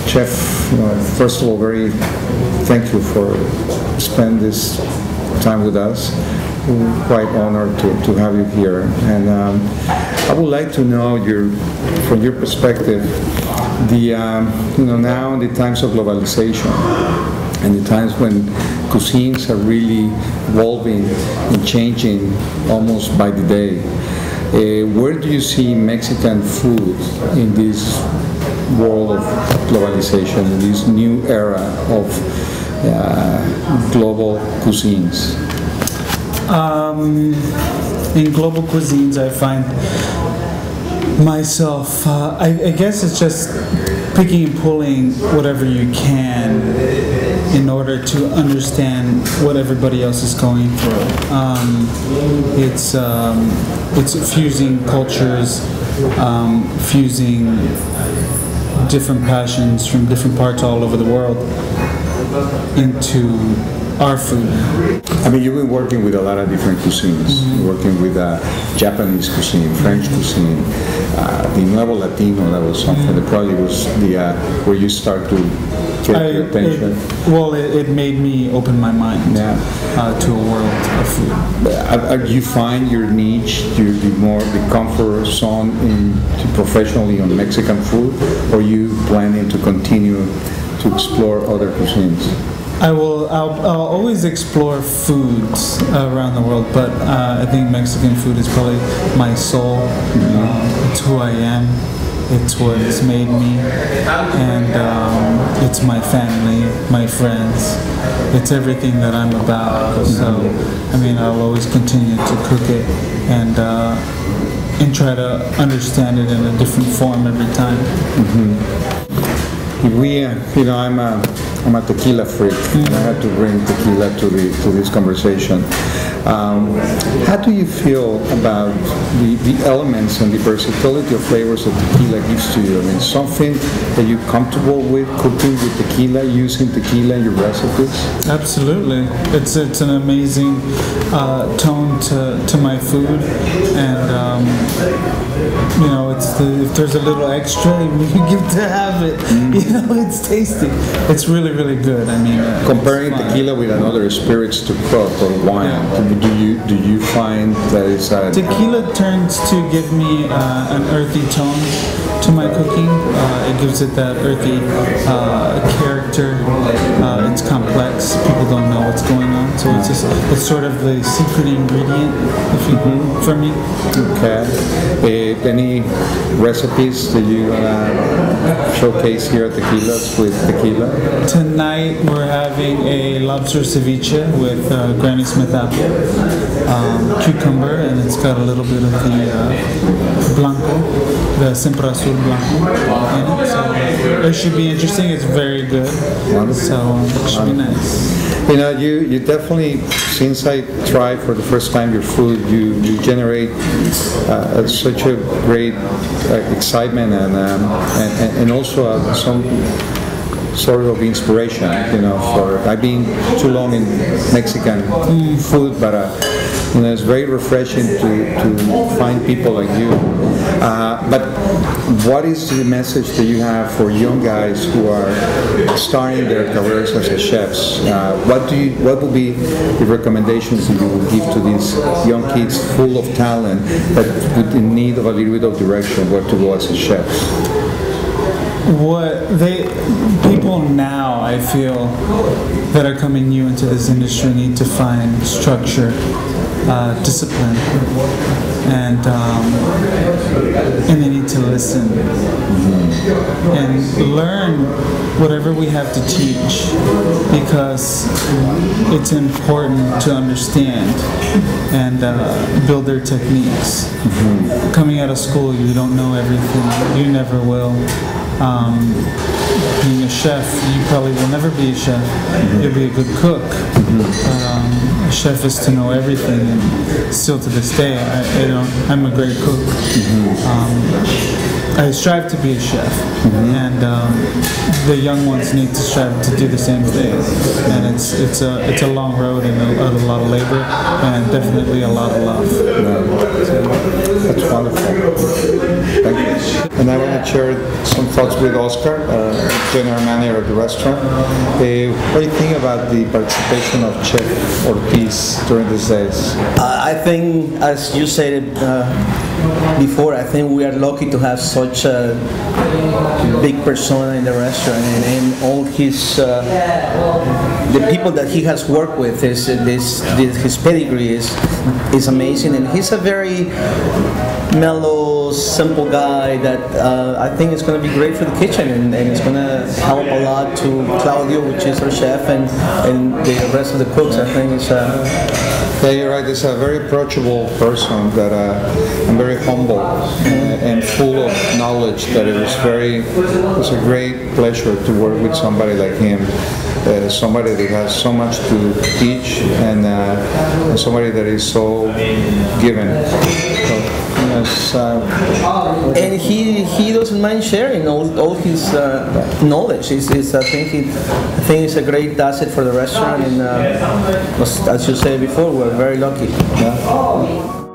Chef, first of all, very thank you for spending this time with us. We're quite honored to have you here. And I would like to know from your perspective, now in the times of globalization and the times when cuisines are really evolving and changing almost by the day. Where do you see Mexican food in this world of globalization, in this new era of global cuisines? In global cuisines, I find myself, I guess it's just picking and pulling whatever you can in order to understand what everybody else is going through. It's fusing cultures, fusing different passions from different parts all over the world into our food. I mean, you've been working with a lot of different cuisines, working with Japanese cuisine, French cuisine, the Nuevo Latino, that was something that probably was where you start to get your attention. It made me open my mind to a world of food. You find your niche, the comfort zone professionally on Mexican food, or you planning to continue to explore other cuisines? I'll always explore foods around the world, but I think Mexican food is probably my soul. It's who I am. It's what has made me, and it's my family, my friends. It's everything that I'm about. So, I mean, I'll always continue to cook it and try to understand it in a different form every time. I'm a tequila freak, and I had to bring tequila to this conversation. How do you feel about the elements and the versatility of flavors that tequila gives to you? I mean, something that you're comfortable with cooking with tequila, using tequila in your recipes? Absolutely. It's an amazing tone to my food, and if there's a little extra, you give to have it. It's tasty. It's really, really good. I mean, comparing tequila with another spirits to cook or wine, do you find that it's tequila tends to give me an earthy tone to my cooking. It gives it that earthy character. It's complex. People don't know what's going on, so it's sort of the secret ingredient, if you will, for me. Okay. Any recipes that you showcase here at Tequilas with tequila? Tonight we're having a lobster ceviche with Granny Smith apple, cucumber, and it's got a little bit of the blanco, the Siempre Azul blanco in it. So it should be interesting. It's very good. So it should be nice. You definitely, since I tried for the first time your food, you generate such a great excitement and also some sort of inspiration, I've been too long in Mexican food, but it's very refreshing to find people like you. But what is the message that you have for young guys who are starting their careers as chefs? What would be the recommendations that you would give to these young kids full of talent but with in need of a little bit of direction where to go as a chef? People now, I feel, that are coming new into this industry need to find structure, discipline, and they need to listen and learn whatever we have to teach, because it's important to understand and build their techniques. Coming out of school, you don't know everything. You never will. Being a chef, you probably will never be a chef. You'll be a good cook. A chef is to know everything, and still to this day, I'm a great cook. I strive to be a chef, and the young ones need to strive to do the same thing. And it's a long road and a lot of labor, and definitely a lot of love. That's wonderful. Thank you. And I want to share some thoughts with Oscar, general manager of the restaurant. What do you think about the participation of Chef Ortiz during these days? I think, as you said before, I think we are lucky to have such a big persona in the restaurant, and all his the people that he has worked with, his pedigree is amazing, and he's a very mellow, simple guy that I think is going to be great for the kitchen, and it's going to help a lot to Claudio, which is our chef, and the rest of the cooks. I think it's yeah, you're right. He's a very approachable person that and very humble and full of knowledge. That it's a great pleasure to work with somebody like him. Somebody that has so much to teach, and somebody that is so given. And he doesn't mind sharing all his knowledge. I think it's a great asset for the restaurant, and as you said before, we're very lucky. Yeah.